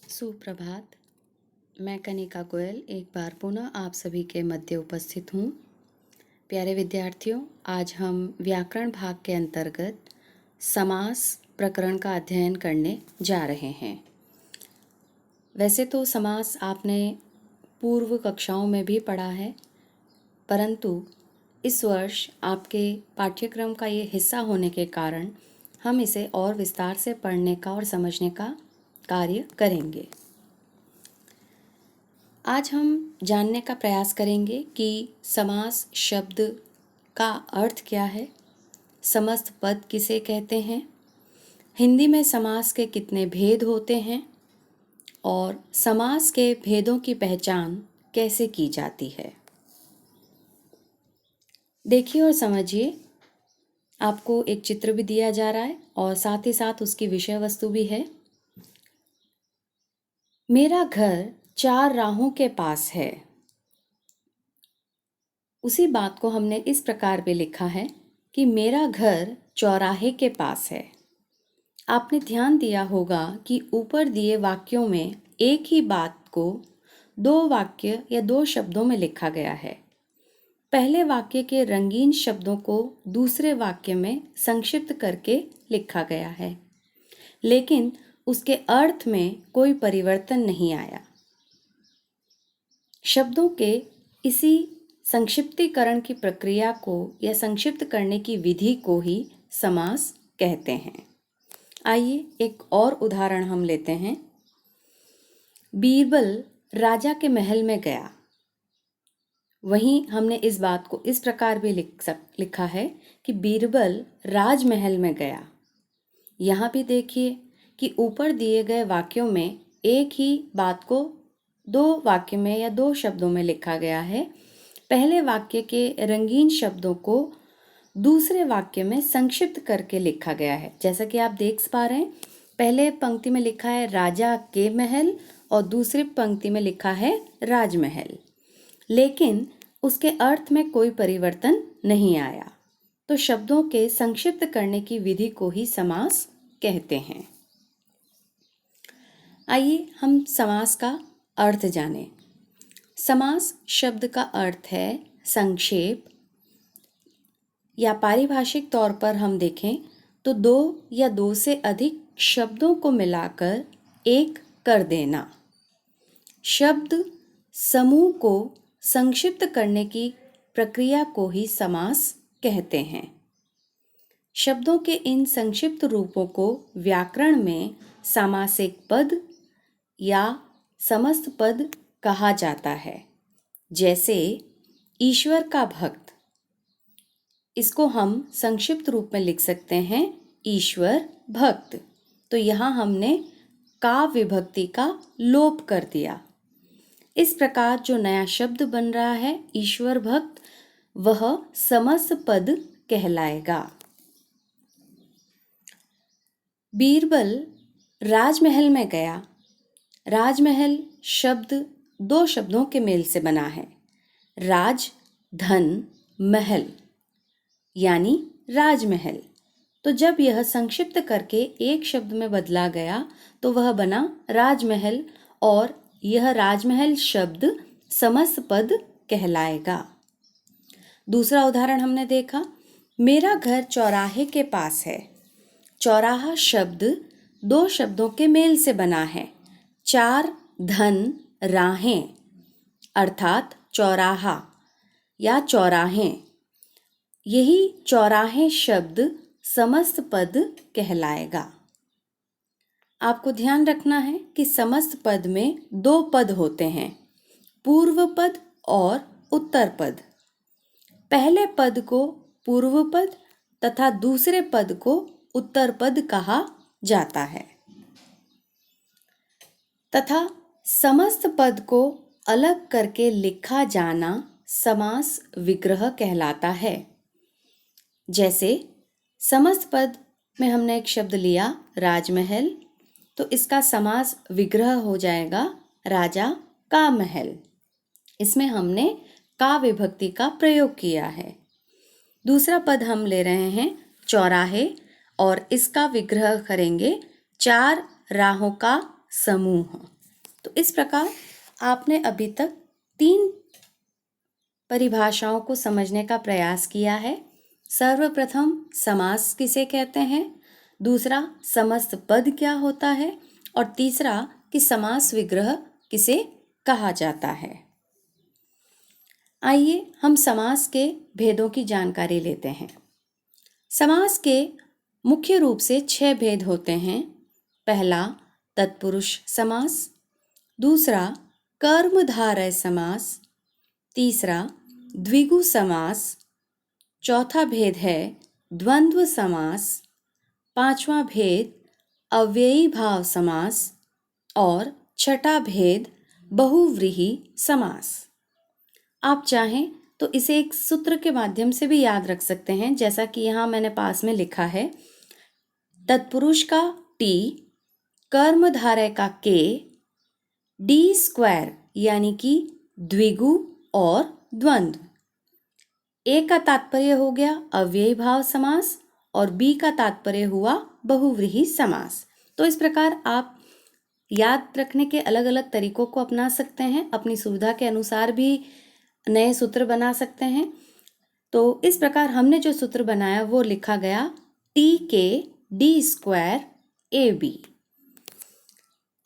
सुप्रभात। मैं कनिका गोयल एक बार पुनः आप सभी के मध्य उपस्थित हूँ। प्यारे विद्यार्थियों, आज हम व्याकरण भाग के अंतर्गत समास प्रकरण का अध्ययन करने जा रहे हैं। वैसे तो समास आपने पूर्व कक्षाओं में भी पढ़ा है, परंतु इस वर्ष आपके पाठ्यक्रम का ये हिस्सा होने के कारण हम इसे और विस्तार से पढ़ने का और समझने का कार्य करेंगे। आज हम जानने का प्रयास करेंगे कि समास शब्द का अर्थ क्या है, समस्त पद किसे कहते हैं, हिंदी में समास के कितने भेद होते हैं और समास के भेदों की पहचान कैसे की जाती है। देखिए और समझिए, आपको एक चित्र भी दिया जा रहा है और साथ ही साथ उसकी विषय वस्तु भी है। मेरा घर 4 राहों के पास है। उसी बात को हमने इस प्रकार भी लिखा है कि मेरा घर चौराहे के पास है। आपने ध्यान दिया होगा कि ऊपर दिए वाक्यों में एक ही बात को 2 वाक्य या 2 शब्दों में लिखा गया है। पहले वाक्य के रंगीन शब्दों को दूसरे वाक्य में संक्षिप्त करके लिखा गया है, लेकिन उसके अर्थ में कोई परिवर्तन नहीं आया। शब्दों के इसी संक्षिप्तीकरण की प्रक्रिया को या संक्षिप्त करने की विधि को ही समास कहते हैं। आइए एक और उदाहरण हम लेते हैं। बीरबल राजा के महल में गया। वहीं हमने इस बात को इस प्रकार भी लिखा है कि बीरबल राजमहल में गया। यहाँ भी देखिए कि ऊपर दिए गए वाक्यों में एक ही बात को 2 वाक्य में या 2 शब्दों में लिखा गया है। पहले वाक्य के रंगीन शब्दों को दूसरे वाक्य में संक्षिप्त करके लिखा गया है। जैसा कि आप देख पा रहे हैं, पहले पंक्ति में लिखा है राजा के महल और दूसरी पंक्ति में लिखा है राजमहल, लेकिन उसके अर्थ में कोई परिवर्तन नहीं आया। तो शब्दों के संक्षिप्त करने की विधि को ही समास कहते हैं। आइए हम समास का अर्थ जानें। समास शब्द का अर्थ है संक्षेप, या पारिभाषिक तौर पर हम देखें तो 2 या 2 से अधिक शब्दों को मिलाकर एक कर देना। शब्द समूह को संक्षिप्त करने की प्रक्रिया को ही समास कहते हैं। शब्दों के इन संक्षिप्त रूपों को व्याकरण में सामासिक पद या समस्त पद कहा जाता है। जैसे ईश्वर का भक्त, इसको हम संक्षिप्त रूप में लिख सकते हैं ईश्वर भक्त। तो यहाँ हमने का विभक्ति का लोप कर दिया। इस प्रकार जो नया शब्द बन रहा है ईश्वर भक्त, वह समस्त पद कहलाएगा। बीरबल राजमहल में गया। राजमहल शब्द 2 शब्दों के मेल से बना है। राज धन, महल यानी राजमहल। तो जब यह संक्षिप्त करके एक शब्द में बदला गया तो वह बना राजमहल, और यह राजमहल शब्द समस्त पद कहलाएगा। दूसरा उदाहरण हमने देखा, मेरा घर चौराहे के पास है। चौराहा शब्द 2 शब्दों के मेल से बना है। 4 धन राहें अर्थात चौराहा या चौराहें। यही चौराहे शब्द समस्त पद कहलाएगा। आपको ध्यान रखना है कि समस्त पद में 2 पद होते हैं, पूर्व पद और उत्तर पद। पहले पद को पूर्व पद तथा दूसरे पद को उत्तर पद कहा जाता है, तथा समस्त पद को अलग करके लिखा जाना समास विग्रह कहलाता है। जैसे समस्त पद में हमने एक शब्द लिया राजमहल, तो इसका समास विग्रह हो जाएगा राजा का महल। इसमें हमने का विभक्ति का प्रयोग किया है। दूसरा पद हम ले रहे हैं चौराहे, और इसका विग्रह करेंगे 4 राहों का समूह। तो इस प्रकार आपने अभी तक 3 परिभाषाओं को समझने का प्रयास किया है। सर्वप्रथम समास किसे कहते हैं, दूसरा समस्त पद क्या होता है, और तीसरा कि समास विग्रह किसे कहा जाता है। आइए हम समास के भेदों की जानकारी लेते हैं। समास के मुख्य रूप से 6 भेद होते हैं। पहला तत्पुरुष समास, दूसरा कर्मधारय समास, तीसरा द्विगु समास, चौथा भेद है द्वंद्व समास, पांचवा भेद अव्ययी भाव समास और छठा भेद बहुव्रीहि समास। आप चाहें तो इसे एक सूत्र के माध्यम से भी याद रख सकते हैं, जैसा कि यहाँ मैंने पास में लिखा है। तत्पुरुष का T, कर्मधारय का K, D² यानी कि द्विगु और द्वंद्व। A का तात्पर्य हो गया अव्ययी भाव समास और B का तात्पर्य हुआ बहुव्रीहि समास। तो इस प्रकार आप याद रखने के अलग अलग तरीकों को अपना सकते हैं, अपनी सुविधा के अनुसार भी नए सूत्र बना सकते हैं। तो इस प्रकार हमने जो सूत्र बनाया वो लिखा गया TK D² AB।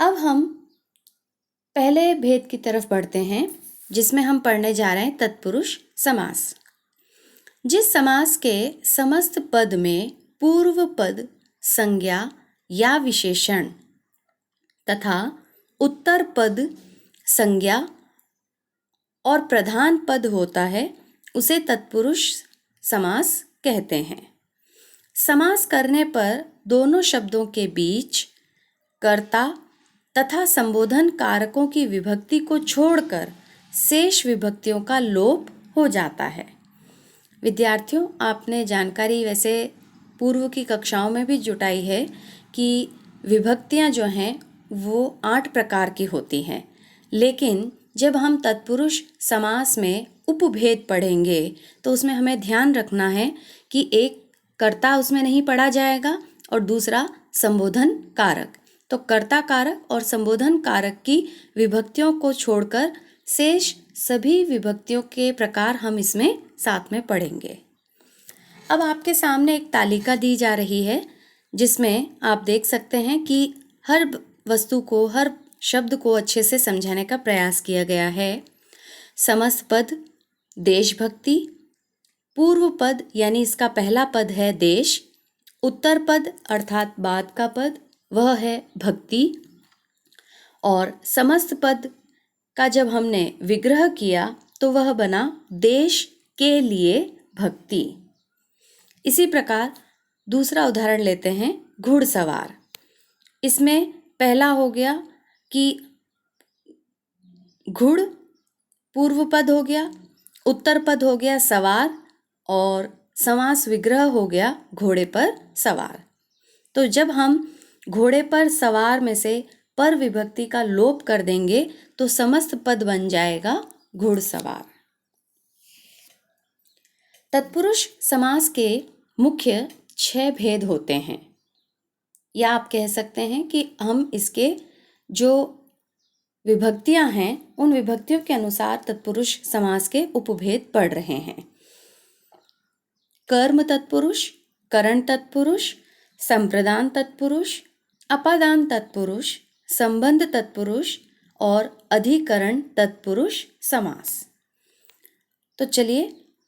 अब हम पहले भेद की तरफ बढ़ते हैं, जिसमें हम पढ़ने जा रहे हैं तत्पुरुष समास। जिस समास के समस्त पद में पूर्व पद संज्ञा या विशेषण तथा उत्तर पद संज्ञा और प्रधान पद होता है, उसे तत्पुरुष समास कहते हैं। समास करने पर दोनों शब्दों के बीच कर्ता तथा संबोधन कारकों की विभक्ति को छोड़कर शेष विभक्तियों का लोप हो जाता है। विद्यार्थियों, आपने जानकारी वैसे पूर्व की कक्षाओं में भी जुटाई है कि विभक्तियां जो हैं वो 8 प्रकार की होती हैं, लेकिन जब हम तत्पुरुष समास में उपभेद पढ़ेंगे तो उसमें हमें ध्यान रखना है कि एक कर्ता उसमें नहीं पढ़ा जाएगा और दूसरा संबोधन कारक। तो कर्ता कारक और संबोधन कारक की विभक्तियों को छोड़कर शेष सभी विभक्तियों के प्रकार हम इसमें साथ में पढ़ेंगे। अब आपके सामने एक तालिका दी जा रही है, जिसमें आप देख सकते हैं कि हर वस्तु को, हर शब्द को अच्छे से समझाने का प्रयास किया गया है। समस्त पद देशभक्ति, पूर्व पद यानी इसका पहला पद है देश, उत्तर पद अर्थात बाद का पद वह है भक्ति, और समस्त पद का जब हमने विग्रह किया तो वह बना देश के लिए भक्ति। इसी प्रकार दूसरा उदाहरण लेते हैं घुड़सवार। इसमें पहला हो गया कि घुड़ पूर्व पद हो गया, उत्तर पद हो गया सवार, और समास विग्रह हो गया घोड़े पर सवार। तो जब हम घोड़े पर सवार में से पर विभक्ति का लोप कर देंगे तो समस्त पद बन जाएगा घुड़सवार। तत्पुरुष समास के मुख्य 6 भेद होते हैं, या आप कह सकते हैं कि हम इसके जो विभक्तियां हैं उन विभक्तियों के अनुसार तत्पुरुष समास के उपभेद पढ़ रहे हैं। कर्म तत्पुरुष, करण तत्पुरुष, संप्रदान तत्पुरुष, अपादान तत्पुरुष, संबंध तत्पुरुष और अधिकरण तत्पुरुष समास। तो चलिए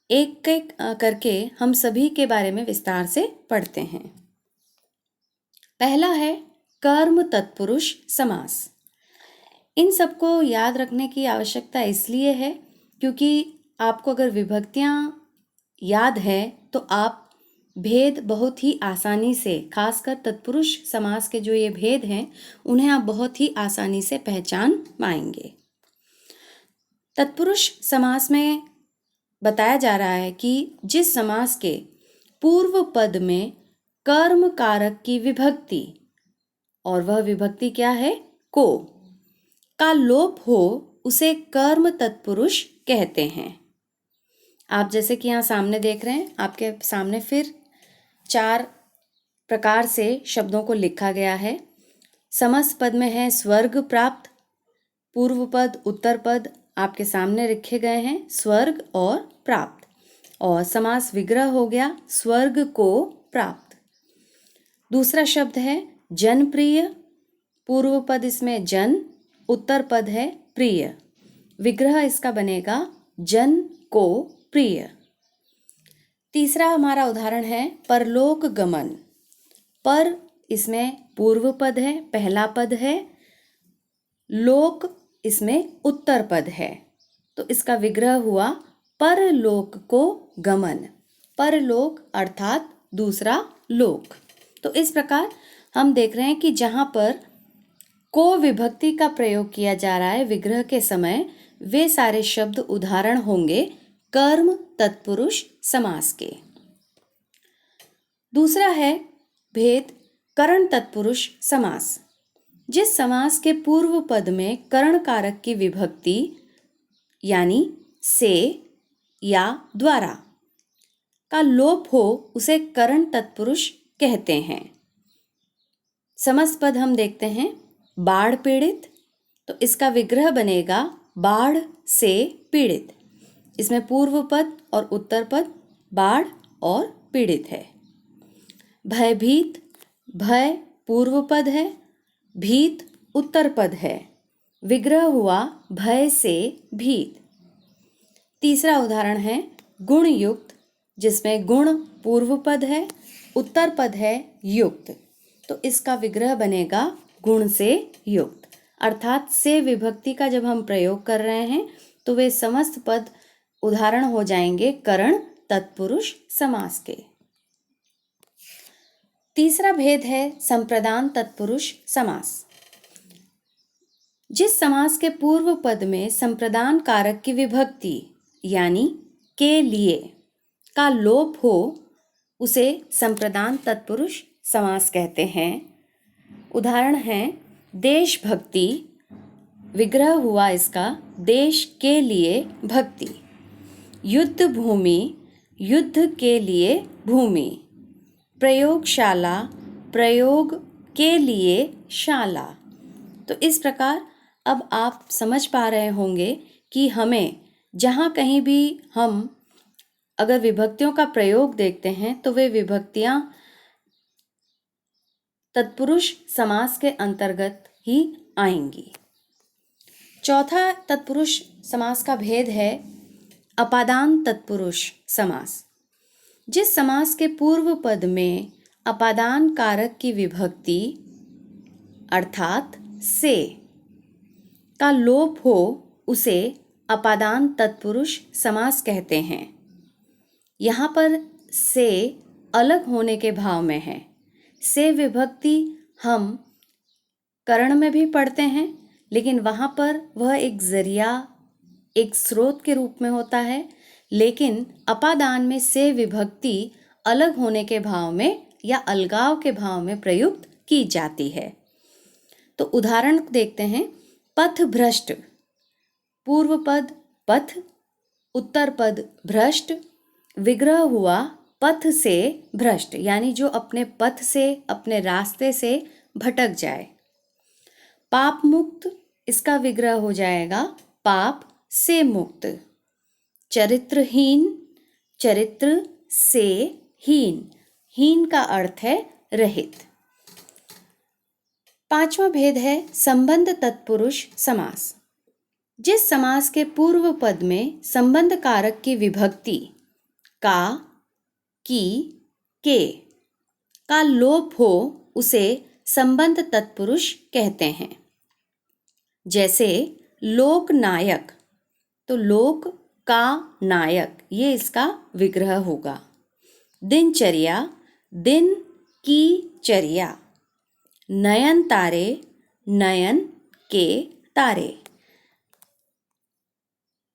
एक एक करके हम सभी के बारे में विस्तार से पढ़ते हैं। पहला है कर्म तत्पुरुष समास। इन सबको याद रखने की आवश्यकता इसलिए है क्योंकि आपको अगर विभक्तियां याद है तो आप भेद बहुत ही आसानी से, खासकर तत्पुरुष समास के जो ये भेद हैं उन्हें आप बहुत ही आसानी से पहचान पाएंगे। तत्पुरुष समास में बताया जा रहा है कि जिस समास के पूर्व पद में कर्म कारक की विभक्ति, और वह विभक्ति क्या है, को, का लोप हो उसे कर्म तत्पुरुष कहते हैं। आप जैसे कि यहाँ सामने देख रहे हैं, आपके सामने फिर 4 प्रकार से शब्दों को लिखा गया है। समस्त पद में है स्वर्ग प्राप्त, पूर्व पद उत्तर पद आपके सामने रखे गए हैं, स्वर्ग और प्राप्त। और समास विग्रह हो गया स्वर्ग को प्राप्त। दूसरा शब्द है जनप्रिय। पूर्व पद इसमें जन, उत्तर पद है प्रिय। विग्रह इसका बनेगा जन को प्रिय। तीसरा हमारा उदाहरण है परलोक गमन। पर इसमें पूर्व पद है, पहला पद है, लोक इसमें उत्तर पद है, तो इसका विग्रह हुआ परलोक को गमन। परलोक अर्थात दूसरा लोक। तो इस प्रकार हम देख रहे हैं कि जहाँ पर को विभक्ति का प्रयोग किया जा रहा है विग्रह के समय, वे सारे शब्द उदाहरण होंगे कर्म तत्पुरुष समास के। दूसरा है भेद करण तत्पुरुष समास। जिस समास के पूर्व पद में करण कारक की विभक्ति यानी से या द्वारा का लोप हो उसे करण तत्पुरुष कहते हैं। समस्त पद हम देखते हैं बाढ़ पीड़ित, तो इसका विग्रह बनेगा बाढ़ से पीड़ित। इसमें पूर्व पद और उत्तर पद बाढ़ और पीड़ित है। भयभीत, भय पूर्व पद है, भीत उत्तर पद है, विग्रह हुआ भय से भीत। तीसरा उदाहरण है गुण युक्त, जिसमें गुण पूर्व पद है, उत्तर पद है युक्त, तो इसका विग्रह बनेगा गुण से युक्त। अर्थात से विभक्ति का जब हम प्रयोग कर रहे हैं तो वे समस्त पद उदाहरण हो जाएंगे करण तत्पुरुष समास के। तीसरा भेद है संप्रदान तत्पुरुष समास। जिस समास के पूर्व पद में संप्रदान कारक की विभक्ति यानी के लिए का लोप हो उसे संप्रदान तत्पुरुष समास कहते हैं। उदाहरण है देशभक्ति, विग्रह हुआ इसका देश के लिए भक्ति। युद्ध भूमि, युद्ध के लिए भूमि। प्रयोगशाला, प्रयोग के लिए शाला। तो इस प्रकार अब आप समझ पा रहे होंगे कि हमें जहाँ कहीं भी हम अगर विभक्तियों का प्रयोग देखते हैं तो वे विभक्तियाँ तत्पुरुष समास के अंतर्गत ही आएंगी। चौथा तत्पुरुष समास का भेद है अपादान तत्पुरुष समास। जिस समास के पूर्व पद में अपादान कारक की विभक्ति अर्थात से का लोप हो उसे अपादान तत्पुरुष समास कहते हैं। यहाँ पर से अलग होने के भाव में है। से विभक्ति हम करण में भी पढ़ते हैं, लेकिन वहाँ पर वह एक जरिया, एक स्रोत के रूप में होता है, लेकिन अपादान में से विभक्ति अलग होने के भाव में या अलगाव के भाव में प्रयुक्त की जाती है। तो उदाहरण देखते हैं पथ भ्रष्ट। पूर्व पद पथ, उत्तर पद भ्रष्ट, विग्रह हुआ पथ से भ्रष्ट, यानी जो अपने पथ से, अपने रास्ते से भटक जाए। पाप मुक्त, इसका विग्रह हो जाएगा पाप से मुक्त। चरित्रहीन, चरित्र से हीन, हीन का अर्थ है रहित। पांचवा भेद है संबंध तत्पुरुष समास। जिस समास के पूर्व पद में संबंध कारक की विभक्ति का, की, के का लोप हो उसे संबंध तत्पुरुष कहते हैं। जैसे लोक नायक, तो लोक का नायक, ये इसका विग्रह होगा। दिनचर्या, दिन की चर्या। नयन तारे, नयन के तारे।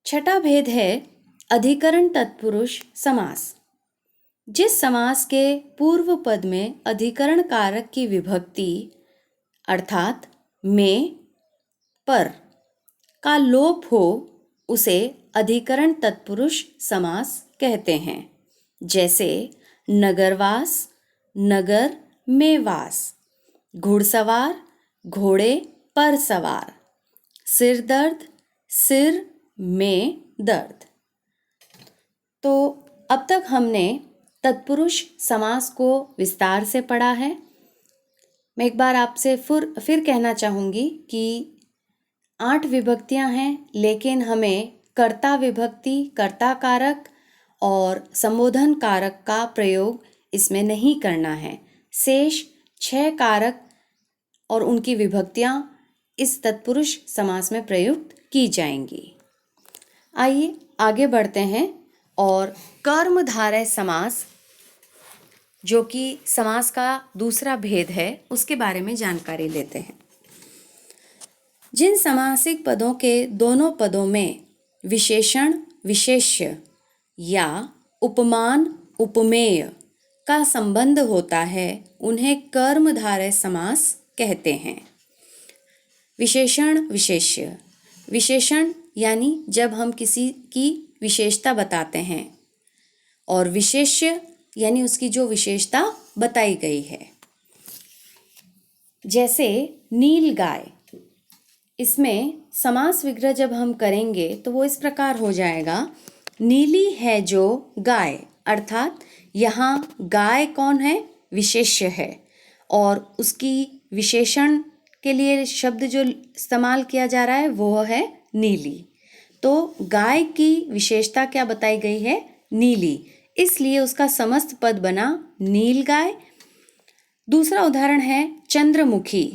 छठा भेद है अधिकरण तत्पुरुष समास। जिस समास के पूर्व पद में अधिकरण कारक की विभक्ति अर्थात में, पर का लोप हो उसे अधिकरण तत्पुरुष समास कहते हैं। जैसे नगरवास, नगर में वास। घुड़सवार, घोड़े पर सवार। सिर दर्द, सिर में दर्द। तो अब तक हमने तत्पुरुष समास को विस्तार से पढ़ा है। मैं एक बार आपसे फिर कहना चाहूँगी कि 8 विभक्तियाँ हैं, लेकिन हमें कर्ता विभक्ति, कर्ता कारक और संबोधन कारक का प्रयोग इसमें नहीं करना है। शेष 6 कारक और उनकी विभक्तियाँ इस तत्पुरुष समास में प्रयुक्त की जाएंगी। आइए आगे बढ़ते हैं और कर्मधारय समास, जो कि समास का दूसरा भेद है, उसके बारे में जानकारी लेते हैं। जिन समासिक पदों के दोनों पदों में विशेषण विशेष्य या उपमान उपमेय का संबंध होता है, उन्हें कर्मधारय समास कहते हैं। विशेषण विशेष्य, विशेषण यानी जब हम किसी की विशेषता बताते हैं, और विशेष्य यानी उसकी जो विशेषता बताई गई है। जैसे नील गाय, इसमें समास विग्रह जब हम करेंगे तो वो इस प्रकार हो जाएगा, नीली है जो गाय, अर्थात यहाँ गाय कौन है, विशेष्य है, और उसकी विशेषण के लिए शब्द जो इस्तेमाल किया जा रहा है वो है नीली। तो गाय की विशेषता क्या बताई गई है, नीली, इसलिए उसका समस्त पद बना नील गाय। दूसरा उदाहरण है चंद्रमुखी,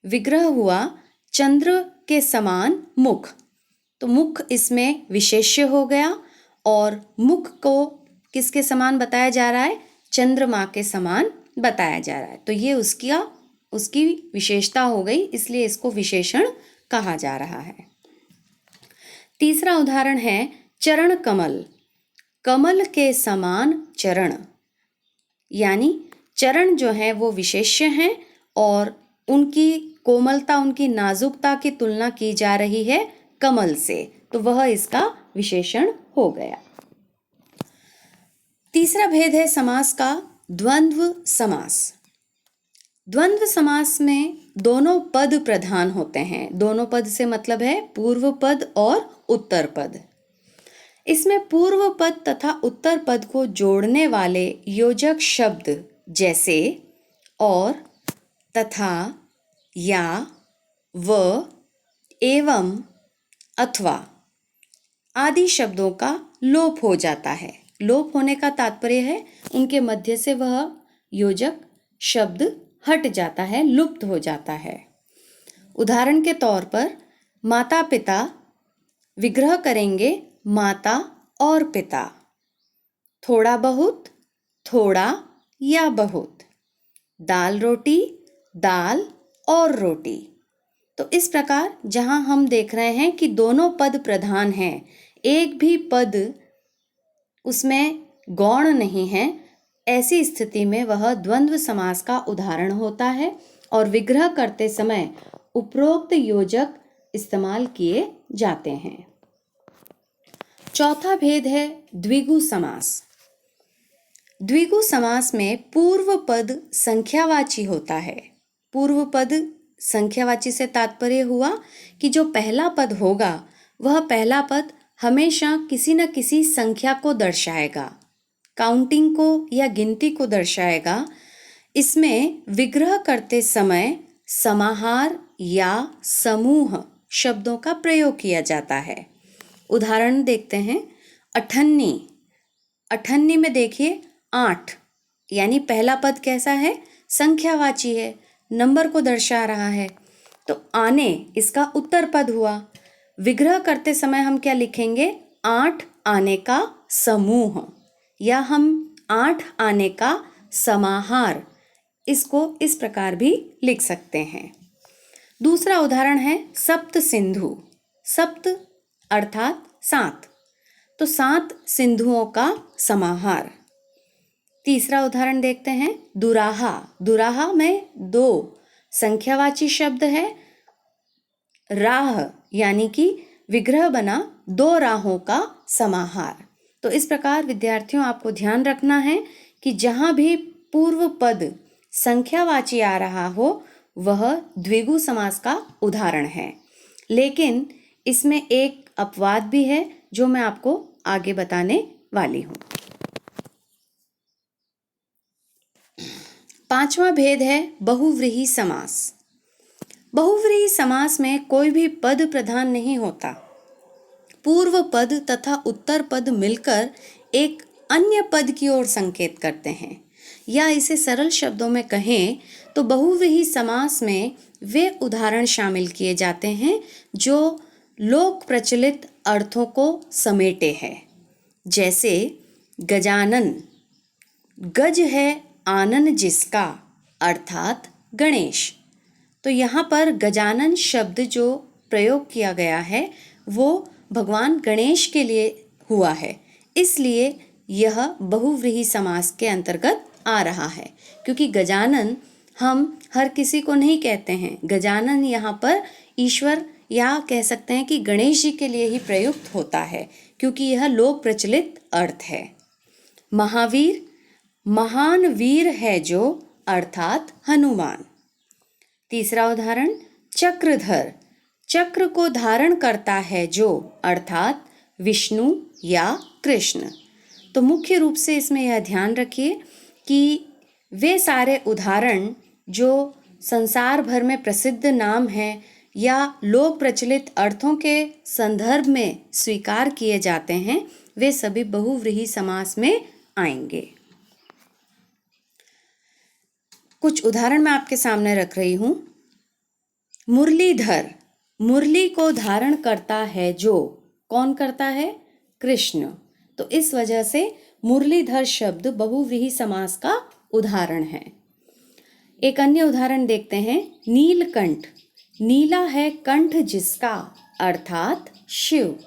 विग्रह हुआ चंद्र के समान मुख, तो मुख इसमें विशेष्य हो गया और मुख को किसके समान बताया जा रहा है, चंद्रमा के समान बताया जा रहा है, तो ये उसकी विशेषता हो गई, इसलिए इसको विशेषण कहा जा रहा है। तीसरा उदाहरण है चरण कमल, कमल के समान चरण, यानी चरण जो है वो विशेष्य हैं और उनकी कोमलता, उनकी नाजुकता की तुलना की जा रही है कमल से, तो वह इसका विशेषण हो गया। तीसरा भेद है समास का द्वंद्व समास। द्वंद्व समास में दोनों पद प्रधान होते हैं। दोनों पद से मतलब है पूर्व पद और उत्तर पद। इसमें पूर्व पद तथा उत्तर पद को जोड़ने वाले योजक शब्द जैसे और, तथा, या, व, एवं, अथवा आदि शब्दों का लोप हो जाता है। लोप होने का तात्पर्य है उनके मध्य से वह योजक शब्द हट जाता है, लुप्त हो जाता है। उदाहरण के तौर पर माता पिता, विग्रह करेंगे माता और पिता। थोड़ा बहुत, थोड़ा या बहुत। दाल रोटी, दाल और रोटी। तो इस प्रकार जहां हम देख रहे हैं कि दोनों पद प्रधान हैं, एक भी पद उसमें गौण नहीं है, ऐसी स्थिति में वह द्वंद्व समास का उदाहरण होता है और विग्रह करते समय उपरोक्त योजक इस्तेमाल किए जाते हैं। चौथा भेद है द्विगु समास। द्विगु समास में पूर्व पद संख्यावाची होता है। पूर्व पद संख्यावाची से तात्पर्य हुआ कि जो पहला पद होगा वह पहला पद हमेशा किसी न किसी संख्या को दर्शाएगा, काउंटिंग को या गिनती को दर्शाएगा। इसमें विग्रह करते समय समाहार या समूह शब्दों का प्रयोग किया जाता है। उदाहरण देखते हैं, अठन्नी। अठन्नी में देखिए 8, यानी पहला पद कैसा है, संख्यावाची है, नंबर को दर्शा रहा है। तो आने इसका उत्तर पद हुआ। विग्रह करते समय हम क्या लिखेंगे, 8 आने का समूह, या हम 8 आने का समाहार, इसको इस प्रकार भी लिख सकते हैं। दूसरा उदाहरण है सप्त सिंधु। सप्त अर्थात 7, तो 7 सिंधुओं का समाहार। तीसरा उदाहरण देखते हैं दुराहा। दुराहा में 2 संख्यावाची शब्द है, राह यानी कि विग्रह बना 2 राहों का समाहार। तो इस प्रकार विद्यार्थियों आपको ध्यान रखना है कि जहां भी पूर्व पद संख्यावाची आ रहा हो वह द्विगु समास का उदाहरण है। लेकिन इसमें एक अपवाद भी है जो मैं आपको आगे बताने वाली हूँ। पांचवा भेद है बहुव्रीहि समास। बहुव्रीहि समास में कोई भी पद प्रधान नहीं होता। पूर्व पद तथा उत्तर पद मिलकर एक अन्य पद की ओर संकेत करते हैं, या इसे सरल शब्दों में कहें तो बहुव्रीहि समास में वे उदाहरण शामिल किए जाते हैं जो लोक प्रचलित अर्थों को समेटे हैं। जैसे गजानन, गज है आनन जिसका, अर्थात गणेश। तो यहाँ पर गजानन शब्द जो प्रयोग किया गया है वो भगवान गणेश के लिए हुआ है, इसलिए यह बहुव्रीहि समास के अंतर्गत आ रहा है। क्योंकि गजानन हम हर किसी को नहीं कहते हैं, गजानन यहाँ पर ईश्वर या कह सकते हैं कि गणेश जी के लिए ही प्रयुक्त होता है, क्योंकि यह लोक प्रचलित अर्थ है। महावीर, महान वीर है जो, अर्थात हनुमान। तीसरा उदाहरण चक्रधर, चक्र को धारण करता है जो, अर्थात विष्णु या कृष्ण। तो मुख्य रूप से इसमें यह ध्यान रखिए कि वे सारे उदाहरण जो संसार भर में प्रसिद्ध नाम हैं या लोक प्रचलित अर्थों के संदर्भ में स्वीकार किए जाते हैं, वे सभी बहुव्रीहि समास में आएंगे। कुछ उदाहरण मैं आपके सामने रख रही हूँ। मुरलीधर, मुरली को धारण करता है जो, कौन करता है? कृष्ण। तो इस वजह से मुरलीधर शब्द बहुव्रीहि समास का उदाहरण है। एक अन्य उदाहरण देखते हैं। नीलकंठ, नीला है कंठ जिसका, अर्थात शिव।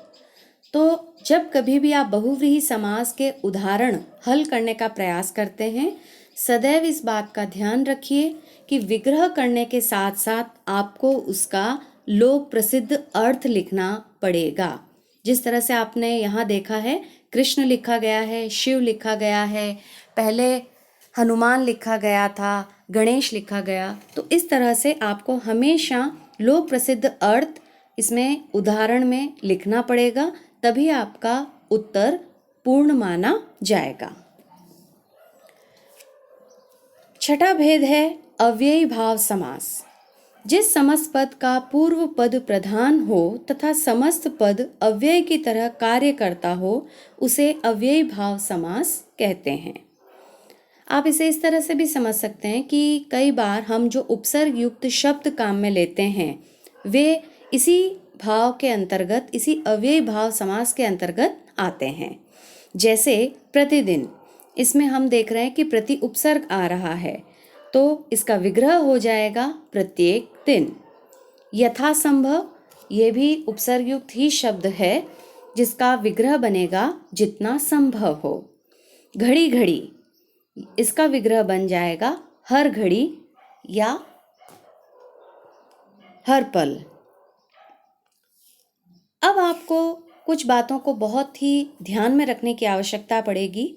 तो जब कभी भी आप बहुव्रीहि समास के उदाहरण हल करने का प्रयास करते हैं, सदैव इस बात का ध्यान रखिए कि विग्रह करने के साथ साथ आपको उसका लोक प्रसिद्ध अर्थ लिखना पड़ेगा। जिस तरह से आपने यहाँ देखा है, कृष्ण लिखा गया है, शिव लिखा गया है, पहले हनुमान लिखा गया था, गणेश लिखा गया। तो इस तरह से आपको हमेशा लोक प्रसिद्ध अर्थ इसमें उदाहरण में लिखना पड़ेगा, तभी आपका उत्तर पूर्ण माना जाएगा। छठा भेद है अव्ययी भाव समास। जिस समस्त पद का पूर्व पद प्रधान हो तथा समस्त पद अव्यय की तरह कार्य करता हो, उसे अव्ययी भाव समास कहते हैं। आप इसे इस तरह से भी समझ सकते हैं कि कई बार हम जो उपसर्ग युक्त शब्द काम में लेते हैं वे इसी भाव के अंतर्गत, इसी अव्ययी भाव समास के अंतर्गत आते हैं। जैसे प्रतिदिन, इसमें हम देख रहे हैं कि प्रति उपसर्ग आ रहा है, तो इसका विग्रह हो जाएगा प्रत्येक दिन। यथासंभव, ये भी उपसर्ग युक्त ही शब्द है जिसका विग्रह बनेगा जितना संभव हो। घड़ी घड़ी, इसका विग्रह बन जाएगा हर घड़ी या हर पल। अब आपको कुछ बातों को बहुत ही ध्यान में रखने की आवश्यकता पड़ेगी,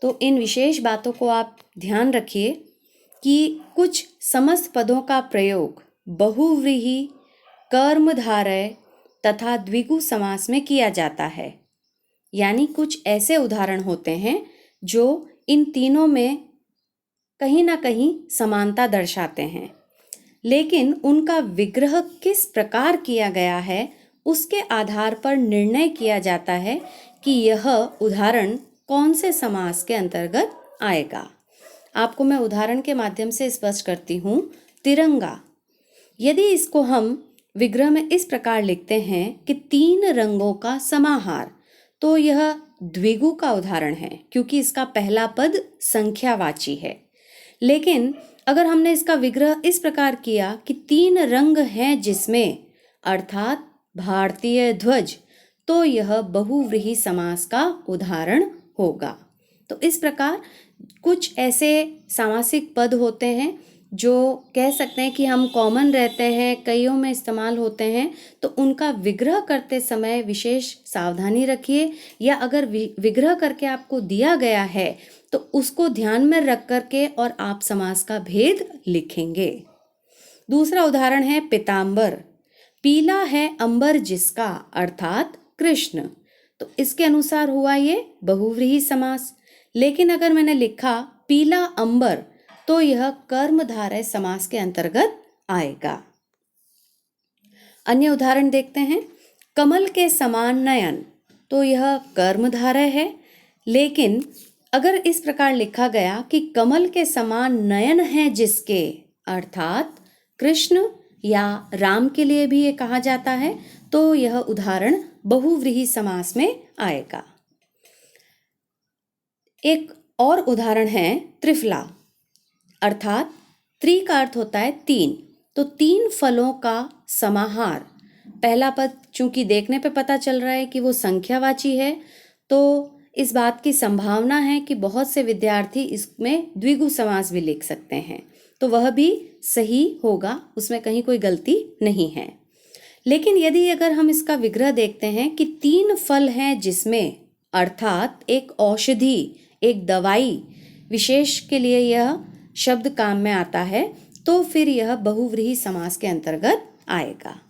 तो इन विशेष बातों को आप ध्यान रखिए कि कुछ समस्त पदों का प्रयोग बहुव्रीहि, कर्मधारय तथा द्विगु समास में किया जाता है। यानी कुछ ऐसे उदाहरण होते हैं जो इन तीनों में कहीं ना कहीं समानता दर्शाते हैं, लेकिन उनका विग्रह किस प्रकार किया गया है उसके आधार पर निर्णय किया जाता है कि यह उदाहरण कौन से समास के अंतर्गत आएगा। आपको मैं उदाहरण के माध्यम से स्पष्ट करती हूँ। तिरंगा, यदि इसको हम विग्रह में इस प्रकार लिखते हैं कि 3 रंगों का समाहार, तो यह द्विगु का उदाहरण है क्योंकि इसका पहला पद संख्यावाची है। लेकिन अगर हमने इसका विग्रह इस प्रकार किया कि 3 रंग हैं जिसमें, अर्थात भारतीय ध्वज, तो यह बहुव्रीहि समास का उदाहरण होगा। तो इस प्रकार कुछ ऐसे सामासिक पद होते हैं जो कह सकते हैं कि हम कॉमन रहते हैं, कईयों में इस्तेमाल होते हैं, तो उनका विग्रह करते समय विशेष सावधानी रखिए, या अगर विग्रह करके आपको दिया गया है तो उसको ध्यान में रख करके और आप समास का भेद लिखेंगे। दूसरा उदाहरण है पीताम्बर। पीला है अंबर जिसका, अर्थात कृष्ण। तो इसके अनुसार हुआ ये बहुव्रीहि समास। लेकिन अगर मैंने लिखा पीला अंबर, तो यह कर्मधारय समास के अंतर्गत आएगा। अन्य उदाहरण देखते हैं। कमल के समान नयन, तो यह कर्मधारय है। लेकिन अगर इस प्रकार लिखा गया कि कमल के समान नयन है जिसके, अर्थात कृष्ण या राम के लिए भी ये कहा जाता है, तो यह उदाहरण बहुव्रीहि समास में आएगा। एक और उदाहरण है त्रिफला, अर्थात त्रि का अर्थ होता है तीन, तो तीन फलों का समाहार। पहला पद चूंकि देखने पे पता चल रहा है कि वो संख्यावाची है, तो इस बात की संभावना है कि बहुत से विद्यार्थी इसमें द्विगु समास भी लिख सकते हैं, तो वह भी सही होगा, उसमें कहीं कोई गलती नहीं है। लेकिन यदि अगर हम इसका विग्रह देखते हैं कि तीन फल हैं जिसमें, अर्थात एक औषधि, एक दवाई विशेष के लिए यह शब्द काम में आता है, तो फिर यह बहुव्रीहि समास के अंतर्गत आएगा।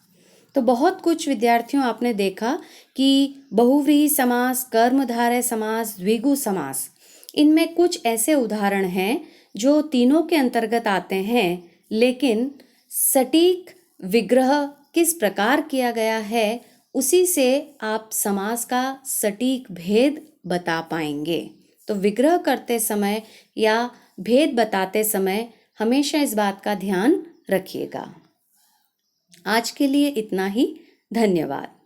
तो बहुत कुछ विद्यार्थियों आपने देखा कि बहुव्रीहि समास, कर्मधारय समास, द्विगु समास, इनमें कुछ ऐसे उदाहरण हैं जो तीनों के अंतर्गत आते हैं, लेकिन सटीक विग्रह किस प्रकार किया गया है उसी से आप समास का सटीक भेद बता पाएंगे। तो विग्रह करते समय या भेद बताते समय हमेशा इस बात का ध्यान रखिएगा। आज के लिए इतना ही। धन्यवाद।